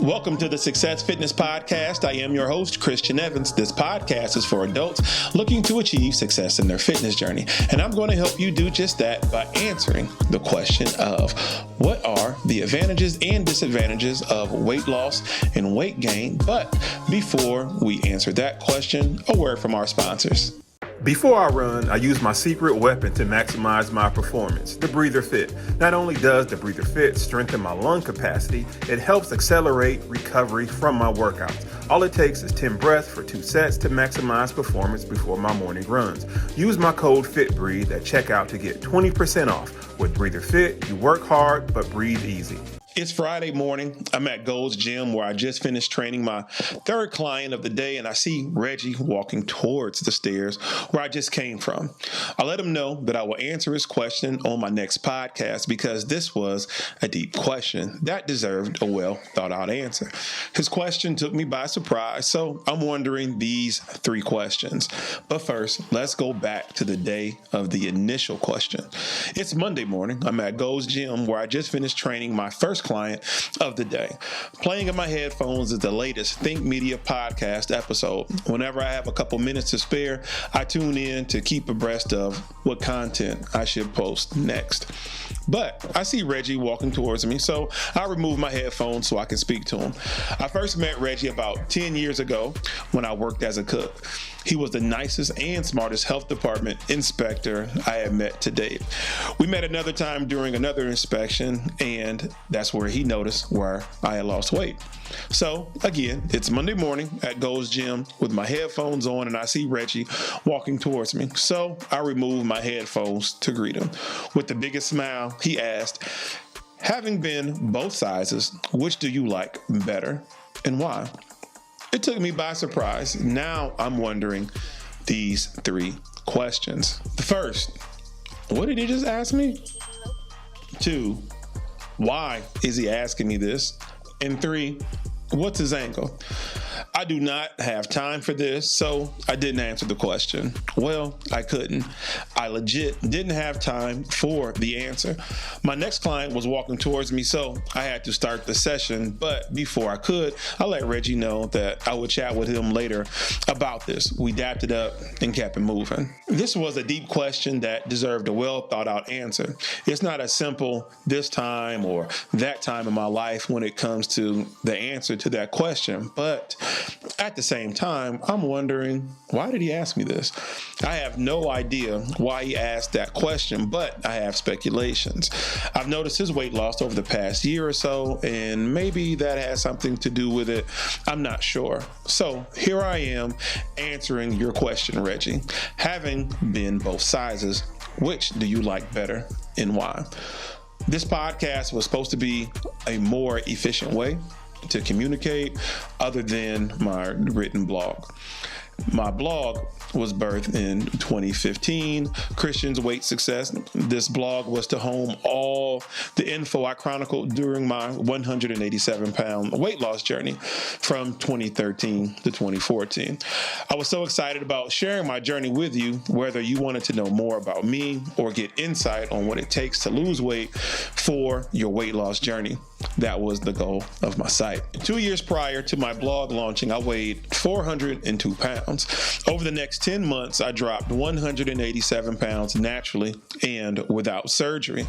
Welcome to the Success Fitness Podcast. I am your host, Christian Evans. This podcast is for adults looking to achieve success in their fitness journey. And I'm going to help you do just that by answering the question of what are the advantages and disadvantages of weight loss and weight gain. But before we answer that question, a word from our sponsors. Before I run, I use my secret weapon to maximize my performance, the Breather Fit. Not only does the Breather Fit strengthen my lung capacity, it helps accelerate recovery from my workouts. All it takes is 10 breaths for 2 sets to maximize performance before my morning runs. Use my code FITBREATHE at checkout to get 20% off. With Breather Fit, you work hard, but breathe easy. It's Friday morning. I'm at Gold's Gym where I just finished training my third client of the day, and I see Reggie walking towards the stairs where I just came from. I let him know that I will answer his question on my next podcast because this was a deep question that deserved a well thought out answer. His question took me by surprise, so I'm wondering these 3 questions. But first, let's go back to the day of the initial question. It's Monday morning. I'm at Gold's Gym where I just finished training my first client of the day. Playing in my headphones is the latest Think Media podcast episode. Whenever I have a couple minutes to spare, I tune in to keep abreast of what content I should post next. But I see Reggie walking towards me, so I remove my headphones so I can speak to him. I first met Reggie about 10 years ago when I worked as a cook. He was the nicest and smartest health department inspector I had met to date. We met another time during another inspection, and that's where he noticed where I had lost weight. So again, it's Monday morning at Gold's Gym with my headphones on, and I see Reggie walking towards me. So I remove my headphones to greet him. With the biggest smile, he asked, "Having been both sizes, which do you like better and why?" It took me by surprise. Now I'm wondering these 3 questions. The first, what did he just ask me? 2, why is he asking me this? And 3, what's his angle? I do not have time for this, so I didn't answer the question. Well, I couldn't. I legit didn't have time for the answer. My next client was walking towards me, so I had to start the session. But before I could, I let Reggie know that I would chat with him later about this. We dapped it up and kept it moving. This was a deep question that deserved a well thought out answer. It's not as simple this time or that time in my life when it comes to the answer to that question, but at the same time, I'm wondering, why did he ask me this? I have no idea why he asked that question, but I have speculations. I've noticed his weight loss over the past year or so, and maybe that has something to do with it. I'm not sure. So here I am answering your question, Reggie. Having been both sizes, which do you like better and why? This podcast was supposed to be a more efficient way to communicate other than my written blog. My blog was birthed in 2015, Christian's Weight Success. This blog was to home all the info I chronicled during my 187-pound weight loss journey from 2013 to 2014. I was so excited about sharing my journey with you, whether you wanted to know more about me or get insight on what it takes to lose weight for your weight loss journey. That was the goal of my site. 2 years prior to my blog launching, I weighed 402 pounds. Over the next 10 months, I dropped 187 pounds naturally and without surgery.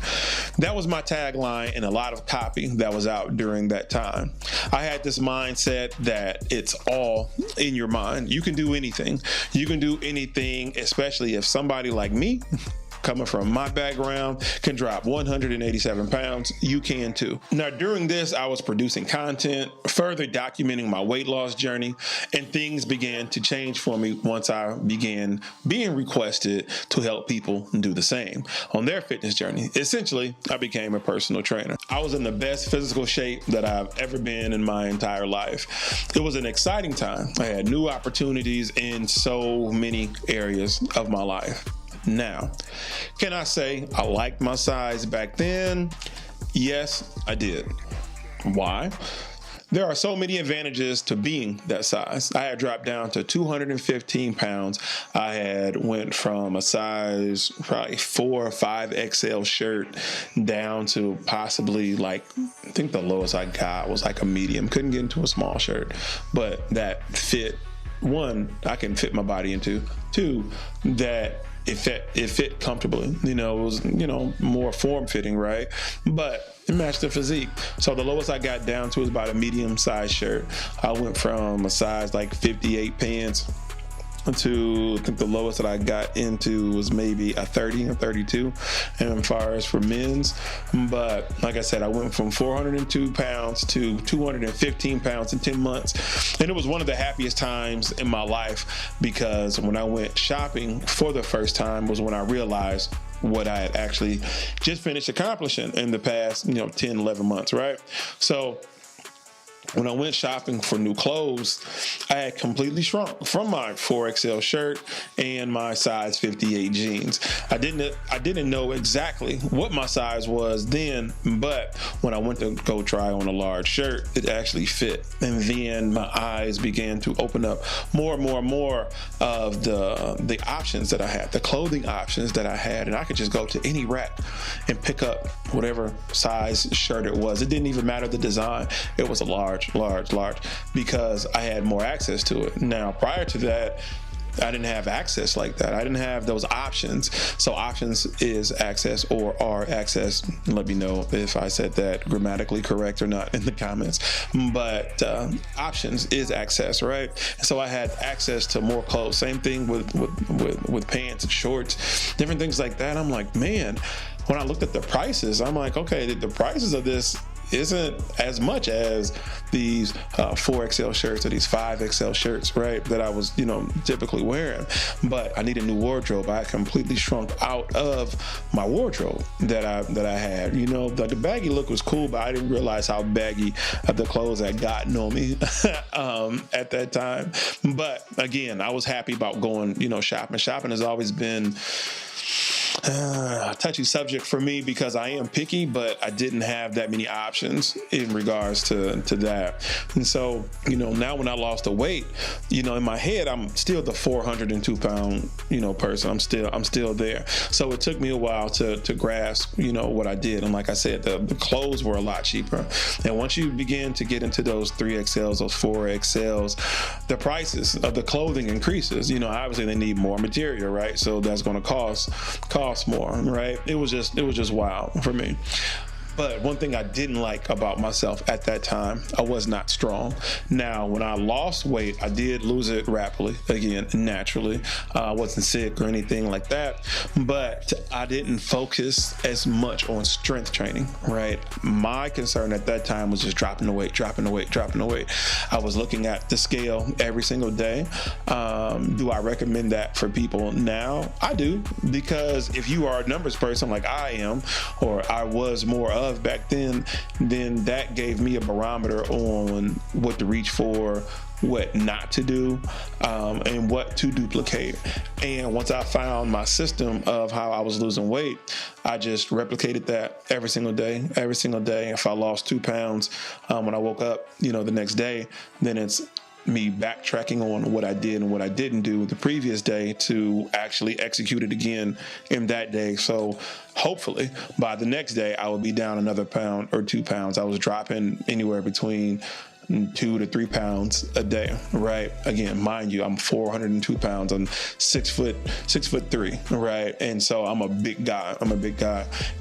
That was my tagline and a lot of copy that was out during that time. I had this mindset that it's all in your mind. You can do anything. You can do anything, especially if somebody like me, coming from my background, can drop 187 pounds, you can too. Now, during this, I was producing content, further documenting my weight loss journey, and things began to change for me once I began being requested to help people do the same on their fitness journey. Essentially, I became a personal trainer. I was in the best physical shape that I've ever been in my entire life. It was an exciting time. I had new opportunities in so many areas of my life. Now, can I say I liked my size back then? Yes, I did. Why? there are so many advantages to being that size. I had dropped down to 215 pounds. I had went from a size probably 4 or 5 XL shirt down to possibly like, I think the lowest I got was like a medium. Couldn't get into a small shirt, but that fit. One, I can fit my body into. Two, that it fit comfortably. It was, more form fitting, right? But it matched the physique. So the lowest I got down to was about a medium size shirt. I went from a size like 58 pants to, I think the lowest that I got into was maybe a 30 or 32 and as far as for men's. But like I said, I went from 402 pounds to 215 pounds in 10 months. And it was one of the happiest times in my life, because when I went shopping for the first time was when I realized what I had actually just finished accomplishing in the past, 10, 11 months, right? So when I went shopping for new clothes, I had completely shrunk from my 4XL shirt and my size 58 jeans. I didn't know exactly what my size was then, but when I went to go try on a large shirt, it actually fit. And then my eyes began to open up more and more and more of the options that I had, the clothing options that I had. And I could just go to any rack and pick up whatever size shirt it was. It didn't even matter the design. It was a large, because I had more access to it. Now, prior to that, I didn't have access like that. I didn't have those options. So options is access, or are access. Let me know if I said that grammatically correct or not in the comments. But options is access, right? So I had access to more clothes. Same thing with pants and shorts, different things like that. I'm like, man, when I looked at the prices, I'm like, okay, the prices of this isn't as much as these 4XL shirts or these 5XL shirts, right, that I was, typically wearing. But I need a new wardrobe. I completely shrunk out of my wardrobe that I had. The baggy look was cool, but I didn't realize how baggy the clothes had gotten on me at that time. But again, I was happy about going, shopping. Shopping has always been a touchy subject for me because I am picky, but I didn't have that many options in regards to that. And so, now when I lost the weight, in my head, I'm still the 402 pound, person. I'm still there. So it took me a while to grasp, what I did. And like I said, the clothes were a lot cheaper. And once you begin to get into those 3XLs, those 4XLs, the prices of the clothing increases. Obviously they need more material, right? So that's going to cost more, right? It was just wild for me. But one thing I didn't like about myself at that time, I was not strong. Now, when I lost weight, I did lose it rapidly, again, naturally. I wasn't sick or anything like that, but I didn't focus as much on strength training, right? My concern at that time was just dropping the weight. I was looking at the scale every single day. Do I recommend that for people now? I do, because if you are a numbers person like I am, or I was more of back then that gave me a barometer on what to reach for, what not to do, and what to duplicate. And once I found my system of how I was losing weight, I just replicated that every single day. If I lost 2 pounds when I woke up, the next day, then it's me backtracking on what I did and what I didn't do the previous day to actually execute it again in that day. So hopefully by the next day, I will be down another pound or 2 pounds. I was dropping anywhere between 2 to 3 pounds a day, right? Again, mind you, I'm 402 pounds. I'm 6'3", right? And so I'm a big guy.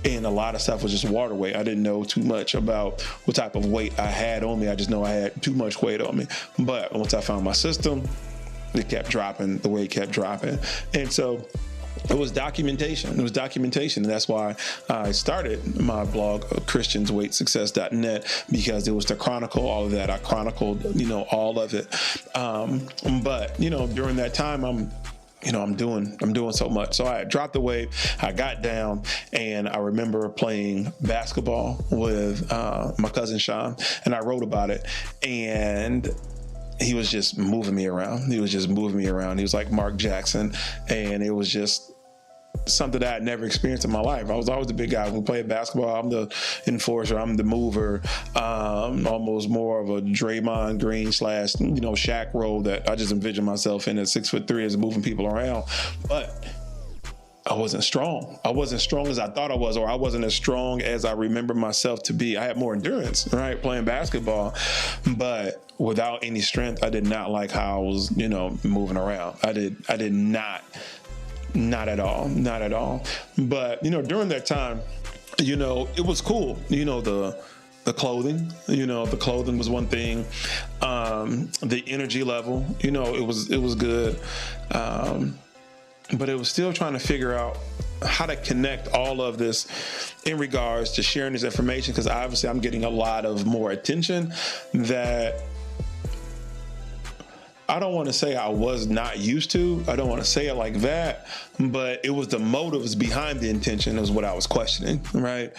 And a lot of stuff was just water weight. I didn't know too much about what type of weight I had on me. I just know I had too much weight on me. But once I found my system, it kept dropping. The weight kept dropping. And so it was documentation. And that's why I started my blog, christiansweightsuccess.net, because it was to chronicle all of that. I chronicled, all of it. But during that time, I'm doing so much. So I dropped the weight, I got down, and I remember playing basketball with my cousin Sean, and I wrote about it. And he was just moving me around. He was like Mark Jackson, and it was just something that I'd never experienced in my life. I was always the big guy. When we played basketball, I'm the enforcer, I'm the mover, almost more of a Draymond Green / Shaq role that I just envision myself in at 6'3" as moving people around. But I wasn't strong. I wasn't strong as I thought I was, or I wasn't as strong as I remember myself to be. I had more endurance, right, playing basketball, but without any strength. I did not like how I was, moving around. I did not at all. But, during that time, it was cool. The clothing, the clothing was one thing. The energy level, it was good. But it was still trying to figure out how to connect all of this in regards to sharing this information, because obviously I'm getting a lot of more attention that I don't want to say I was not used to. I don't want to say it like that, but it was the motives behind the intention is what I was questioning, right?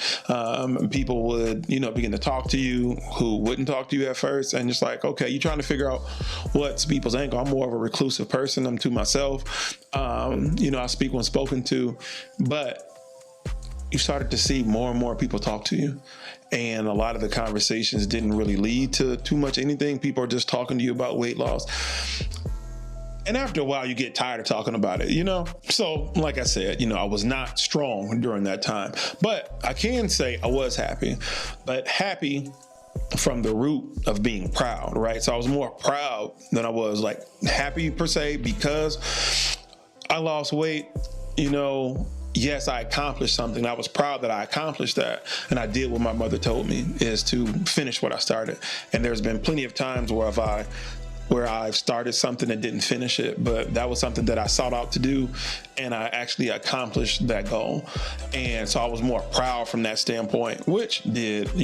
People would, begin to talk to you who wouldn't talk to you at first, and just like, okay, you're trying to figure out what's people's angle. I'm more of a reclusive person. I'm to myself. I speak when spoken to, but you started to see more and more people talk to you. And a lot of the conversations didn't really lead to too much anything. People are just talking to you about weight loss. And after a while, you get tired of talking about it, So, like I said, I was not strong during that time. But I can say I was happy. But happy from the root of being proud, right? So I was more proud than I was happy per se, because I lost weight, Yes, I accomplished something. I was proud that I accomplished that. And I did what my mother told me, is to finish what I started. And there's been plenty of times where I've started something and didn't finish it, but that was something that I sought out to do, and I actually accomplished that goal. And so I was more proud from that standpoint, which did,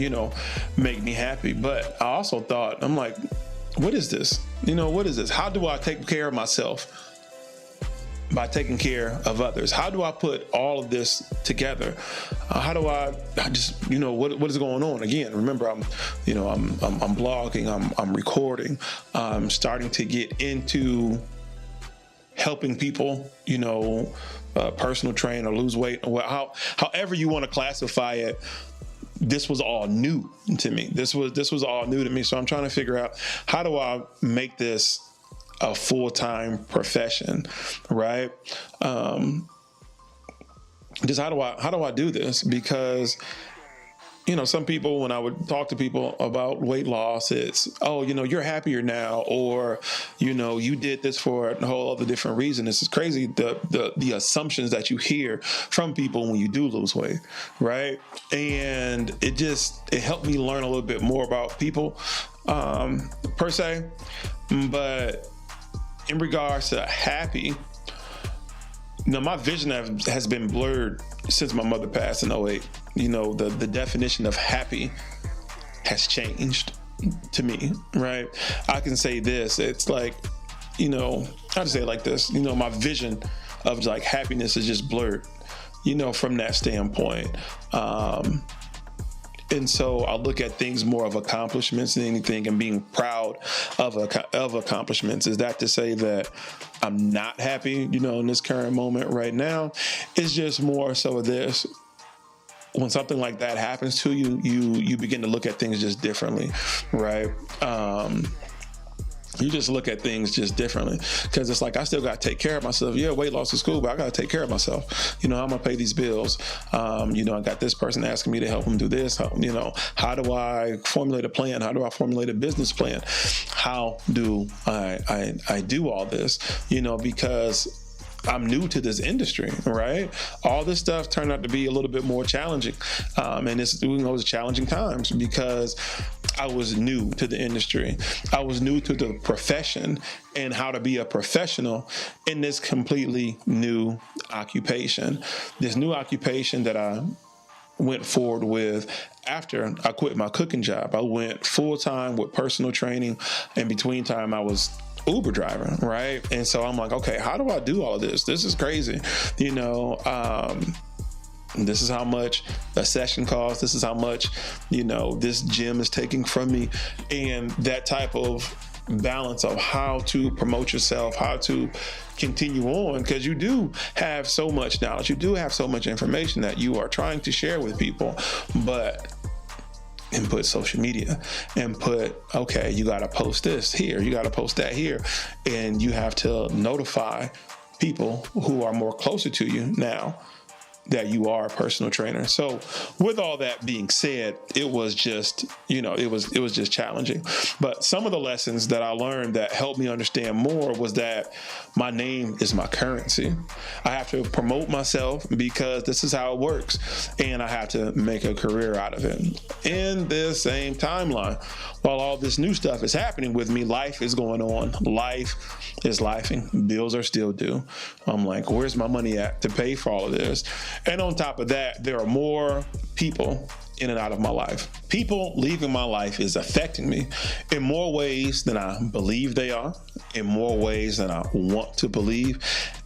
make me happy. But I also thought, I'm like, what is this? What is this? How do I take care of myself by taking care of others? How do I put all of this together? How do I just, what is going on? Again, remember, I'm blogging, I'm recording, I'm starting to get into helping people, personal train or lose weight, or however you want to classify it. This was all new to me. This was all new to me. So I'm trying to figure out, how do I make this a full-time profession, right? Just how do I do this? Because, some people, when I would talk to people about weight loss, it's, oh, you're happier now, or, you did this for a whole other different reason. This is crazy, the assumptions that you hear from people when you do lose weight, right? And it helped me learn a little bit more about people, per se. But in regards to happy, my vision has been blurred since my mother passed in 2008. The definition of happy has changed to me, right? I can say this, it's like, I'll just say it like this, my vision of happiness is just blurred, from that standpoint. And so I look at things more of accomplishments than anything, and being proud of accomplishments. Is that to say that I'm not happy, in this current moment right now? It's just more so of this. When something like that happens to you, you begin to look at things just differently, right? You just look at things just differently, because it's like, I still got to take care of myself. Yeah, weight loss is cool, but I got to take care of myself. I'm going to pay these bills. I got this person asking me to help them do this. How do I formulate a plan? How do I formulate a business plan? How do I do all this? Because I'm new to this industry, right? All this stuff turned out to be a little bit more challenging. And it was challenging times, because I was new to the industry. I was new to the profession and how to be a professional in this completely new occupation. This new occupation that I went forward with after I quit my cooking job. I went full-time with personal training. In between time, I was Uber driver, right? And so I'm like, okay, how do I do all of this? This is crazy. This is how much a session costs. This is how much, this gym is taking from me. And that type of balance of how to promote yourself, how to continue on, because you do have so much knowledge, you do have so much information that you are trying to share with people, but input social media and okay, you got to post this here, you got to post that here, and you have to notify people who are more closer to you now that you are a personal trainer. So with all that being said, it was just, it was just challenging. But some of the lessons that I learned that helped me understand more was that my name is my currency. I have to promote myself because this is how it works. And I have to make a career out of it. In this same timeline, while all this new stuff is happening with me, life is going on. Life is lifing. Bills are still due. I'm like, where's my money at to pay for all of this? And on top of that, there are more people in and out of my life. People leaving my life is affecting me in more ways than I believe they are, in more ways than I want to believe,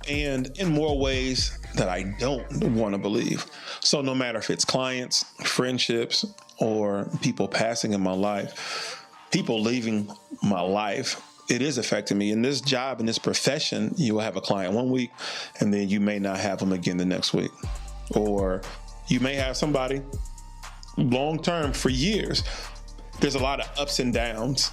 and in more ways that I don't want to believe. So no matter if it's clients, friendships, or people passing in my life, people leaving my life, it is affecting me. In this job, in this profession, you will have a client one week, and then you may not have them again the next week. Or you may have somebody long-term for years. There's a lot of ups and downs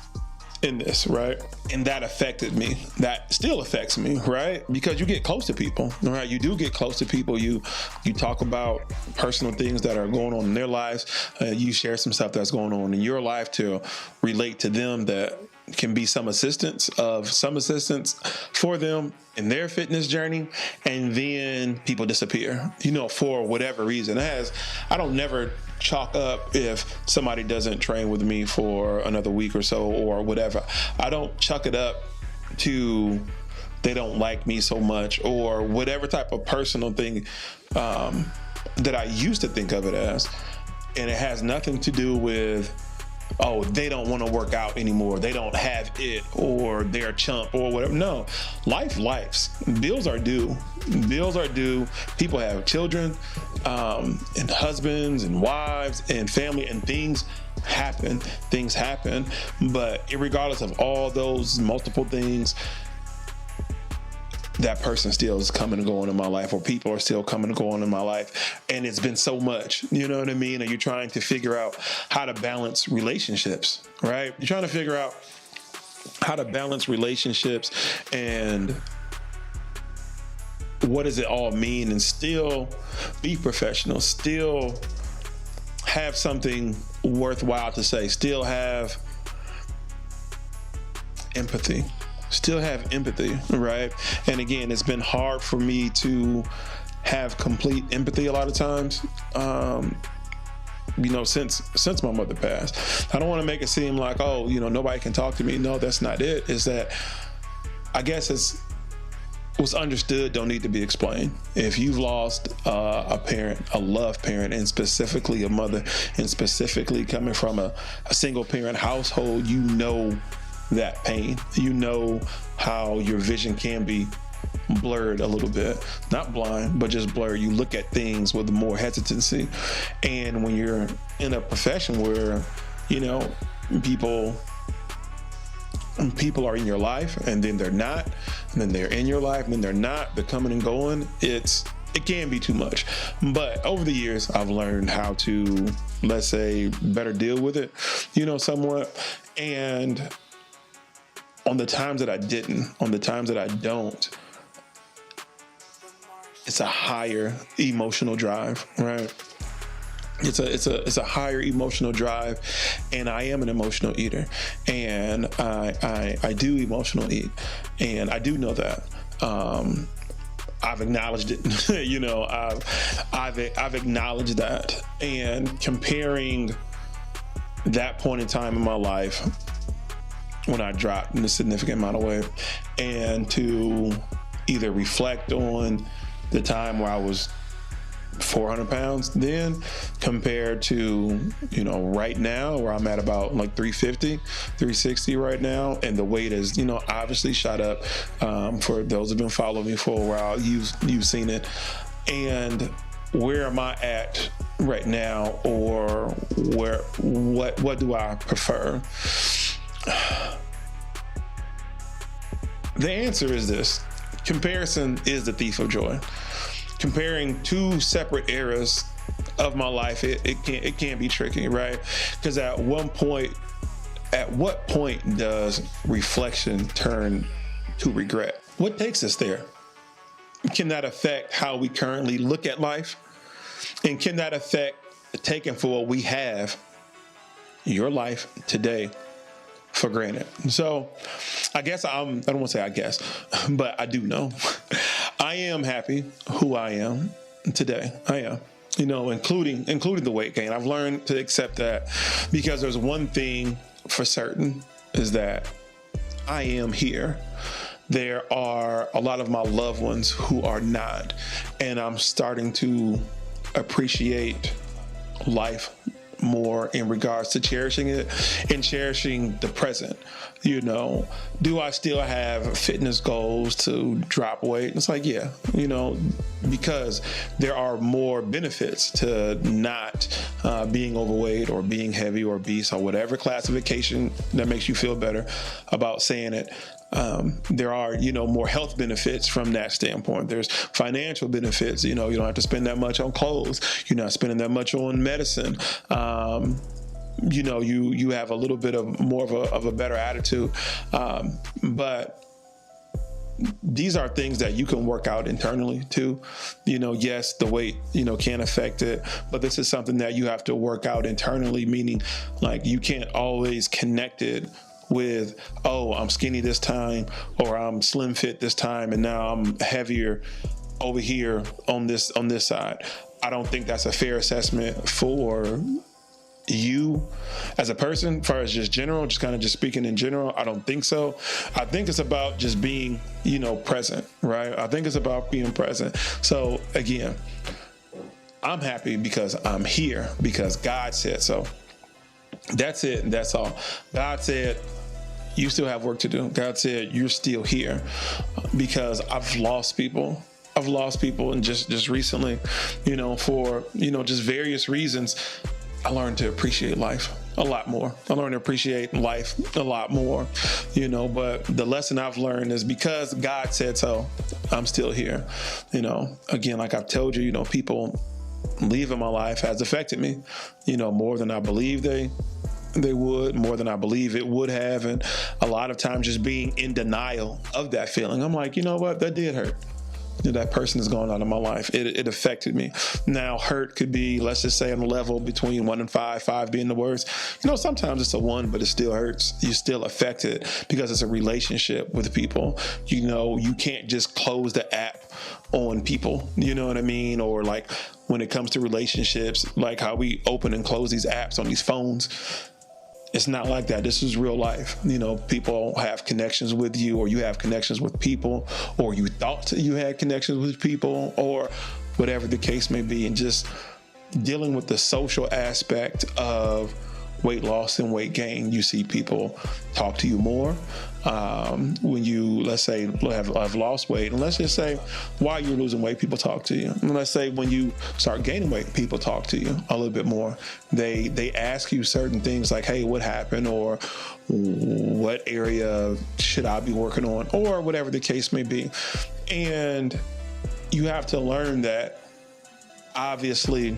in this, right? And that affected me. That still affects me, right? Because you get close to people, right? You do get close to people. You talk about personal things that are going on in their lives. You share some stuff that's going on in your life to relate to them that can be some assistance for them in their fitness journey, and then people disappear, for whatever reason. I don't never chalk up if somebody doesn't train with me for another week or so or whatever. I don't chalk it up to they don't like me so much or whatever type of personal thing that I used to think of it as. And it has nothing to do with, oh, they don't want to work out anymore, they don't have it, or they're a chump or whatever. No, lives. Bills are due. People have children, and husbands and wives and family, and things happen. But irregardless of all those multiple things, that person still is coming and going in my life, or people are still coming and going in my life. And it's been so much, you know what I mean? And you're trying to figure out how to balance relationships, right? You're trying to figure out how to balance relationships and what does it all mean, and still be professional, still have something worthwhile to say, still have empathy. Right? And again, it's been hard for me to have complete empathy a lot of times, since my mother passed. I don't want to make it seem like, oh, nobody can talk to me. No, that's not it. It's that I guess it's what's understood don't need to be explained. If you've lost a parent, a loved parent, and specifically a mother, and specifically coming from a single parent household, that pain. How your vision can be blurred a little bit, not blind, but just blurred. You look at things with more hesitancy. And when you're in a profession where, people are in your life, and then they're not, and then they're in your life, and then they're not, they're coming and going, it can be too much. But over the years, I've learned how to, let's say, better deal with it, somewhat. And on the times that I don't, it's a higher emotional drive, right? It's a higher emotional drive, and I am an emotional eater, and I do emotional eat, and I do know that. I've acknowledged it, I've acknowledged that, and comparing that point in time in my life when I dropped in a significant amount of weight, and to either reflect on the time where I was 400 pounds then compared to, right now where I'm at about like 350, 360 right now. And the weight is, obviously shot up. For those who've been following me for a while, you've seen it. And where am I at right now, or what do I prefer? The answer is this: comparison is the thief of joy. Comparing two separate eras of my life, it can be tricky, right? Because at what point does reflection turn to regret? What takes us there? Can that affect how we currently look at life? And can that affect taking for what we have, your life today, for granted? So I guess I don't want to say I guess, but I do know. I am happy who I am today. I am. Including the weight gain. I've learned to accept that, because there's one thing for certain, is that I am here. There are a lot of my loved ones who are not, and I'm starting to appreciate life more in regards to cherishing it and cherishing the present. Do I still have fitness goals to drop weight? It's like, yeah, because there are more benefits to not being overweight or being heavy or obese or whatever classification that makes you feel better about saying it. There are, more health benefits from that standpoint. There's financial benefits. You don't have to spend that much on clothes. You're not spending that much on medicine. You have a little bit of more of a better attitude. But these are things that you can work out internally too. Yes, the weight, can affect it, but this is something that you have to work out internally, meaning like you can't always connect it with, oh, I'm skinny this time, or I'm slim fit this time, and now I'm heavier over here on this side. I don't think that's a fair assessment for you as a person, as far as just speaking in general. I don't think so. I think it's about just being, present, right? I think it's about being present. So again, I'm happy because I'm here, because God said so. That's it. That's all. God said, you still have work to do. God said, you're still here, because I've lost people. And just recently, for, just various reasons, I learned to appreciate life a lot more. But the lesson I've learned is, because God said so, I'm still here. Again, like I've told you, people leaving my life has affected me, more than I believe they would, more than I believe it would have. And a lot of times just being in denial of that feeling. I'm like, what? That did hurt. That person is gone out of my life. It affected me. Now, hurt could be, let's just say, on a level between 1 and 5 being the worst. Sometimes it's a 1, but it still hurts. You're still affected because it's a relationship with people. You can't just close the app on people. You know what I mean? Or like when it comes to relationships, like how we open and close these apps on these phones. It's not like that. This is real life. People have connections with you, or you have connections with people, or you thought you had connections with people, or whatever the case may be. And just dealing with the social aspect of weight loss and weight gain, you see people talk to you more. When you, let's say, have lost weight, and let's just say while you're losing weight, people talk to you. And let's say when you start gaining weight, people talk to you a little bit more. They ask you certain things like, hey, what happened? Or what area should I be working on? Or whatever the case may be. And you have to learn that, obviously,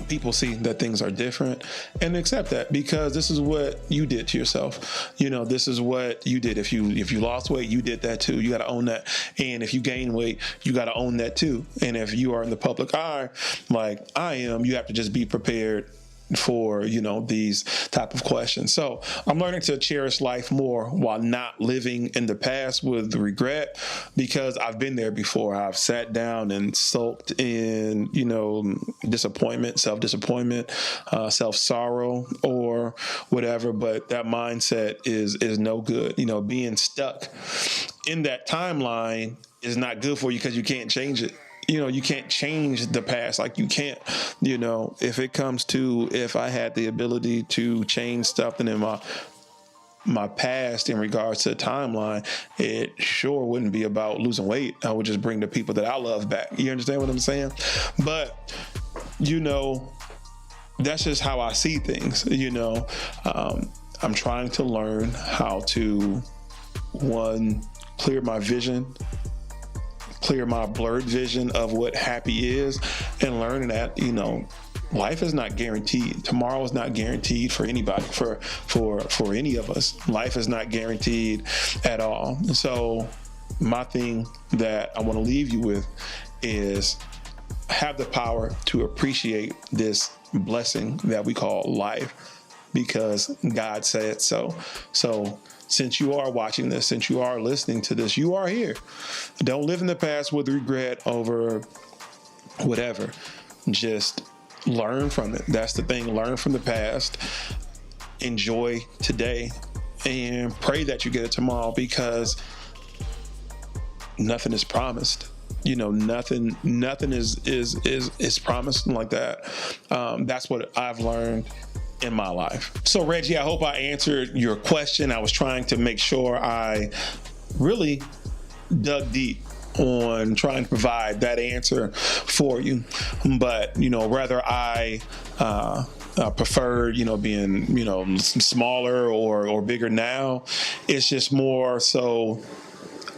people see that things are different, and accept that, because this is what you did to yourself. This is what you did. If you lost weight, you did that too. You got to own that. And if you gain weight, you got to own that too. And if you are in the public eye, like I am, you have to just be prepared for, these type of questions. So I'm learning to cherish life more while not living in the past with regret, because I've been there before. I've sat down and sulked in, disappointment, self-disappointment, self-sorrow, or whatever. But that mindset is no good. Being stuck in that timeline is not good for you, because you can't change it. You can't change the past. Like you can't, if it comes to, if I had the ability to change something in my past in regards to the timeline, it sure wouldn't be about losing weight. I would just bring the people that I love back. You understand what I'm saying? But, that's just how I see things. I'm trying to learn how to, one, clear my vision, clear my blurred vision of what happy is, and learning that, life is not guaranteed. Tomorrow is not guaranteed for anybody, for any of us. Life is not guaranteed at all. So my thing that I want to leave you with is have the power to appreciate this blessing that we call life, because God said so. So since you are watching this, since you are listening to this, you are here. Don't live in the past with regret over whatever. Just learn from it. That's the thing. Learn from the past. Enjoy today, and pray that you get it tomorrow, because nothing is promised. Nothing is promised like that. That's what I've learned in my life. So Reggie, I hope I answered your question. I was trying to make sure I really dug deep on trying to provide that answer for you. But, whether I prefer, being, smaller or bigger now, it's just more so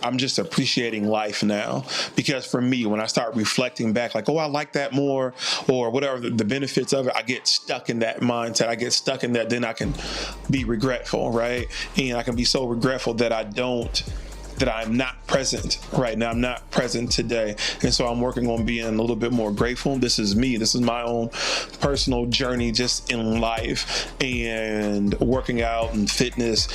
I'm just appreciating life now. Because for me, when I start reflecting back, like, oh, I like that more, or whatever the benefits of it, I get stuck in that mindset. I get stuck in that. Then I can be regretful, right? And I can be so regretful that I'm not present right now. I'm not present today. And so I'm working on being a little bit more grateful. This is me. This is my own personal journey just in life, and working out and fitness.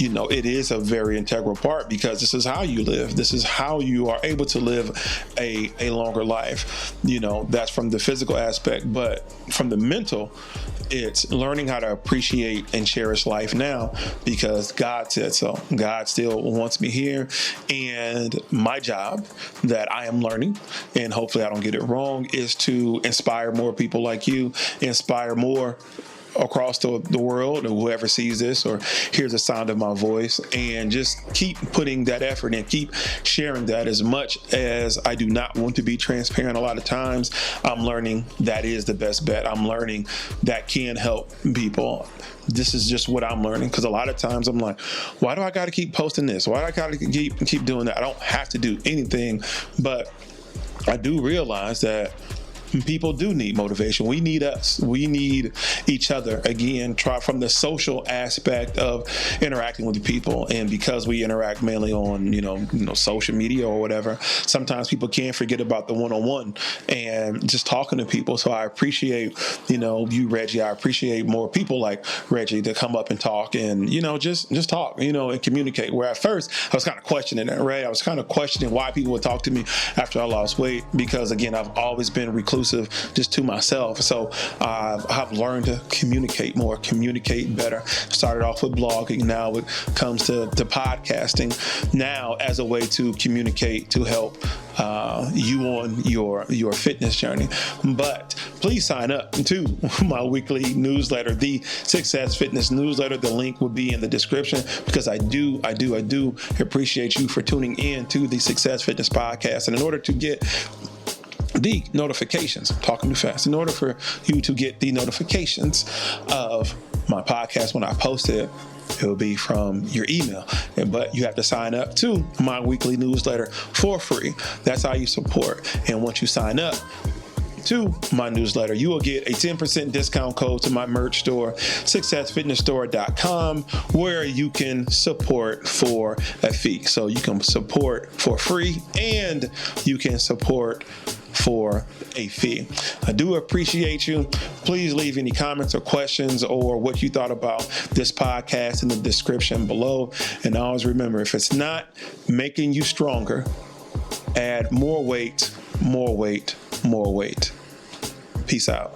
It is a very integral part, because this is how you live. This is how you are able to live a longer life. That's from the physical aspect, but from the mental, it's learning how to appreciate and cherish life now, because God said so. God still wants me here, and my job that I am learning, and hopefully I don't get it wrong, is to inspire more people like you, inspire more across the world, or whoever sees this or hears the sound of my voice, and just keep putting that effort and keep sharing that. As much as I do not want to be transparent, a lot of times I'm learning that is the best bet. I'm learning that can help people. This is just what I'm learning, because a lot of times I'm like, why do I got to keep posting this? Why do I got to keep doing that? I don't have to do anything, but I do realize that people do need motivation. We need us. We need each other. Again, try from the social aspect of interacting with people. And because we interact mainly on, social media or whatever, sometimes people can forget about the one-on-one and just talking to people. So I appreciate, you, Reggie. I appreciate more people like Reggie to come up and talk and, just talk, and communicate. Where at first I was kind of questioning that, right? I was kind of questioning why people would talk to me after I lost weight, because again, I've always been reclusive just to myself. So I've learned to communicate more, communicate better. Started off with blogging. Now it comes to podcasting now as a way to communicate, to help you on your fitness journey. But please sign up to my weekly newsletter, the Success Fitness newsletter. The link will be in the description, because I do appreciate you for tuning in to the Success Fitness podcast. And in order to get the notifications, I'm talking too fast, in order for you to get the notifications of my podcast when I post it, it will be from your email. But you have to sign up to my weekly newsletter for free. That's how you support. And once you sign up to my newsletter, you will get a 10% discount code to my merch store, successfitnessstore.com, where you can support for a fee. So you can support for free and you can support for a fee. I do appreciate you. Please leave any comments or questions or what you thought about this podcast in the description below. And always remember, if it's not making you stronger, add more weight, more weight, more weight. Peace out.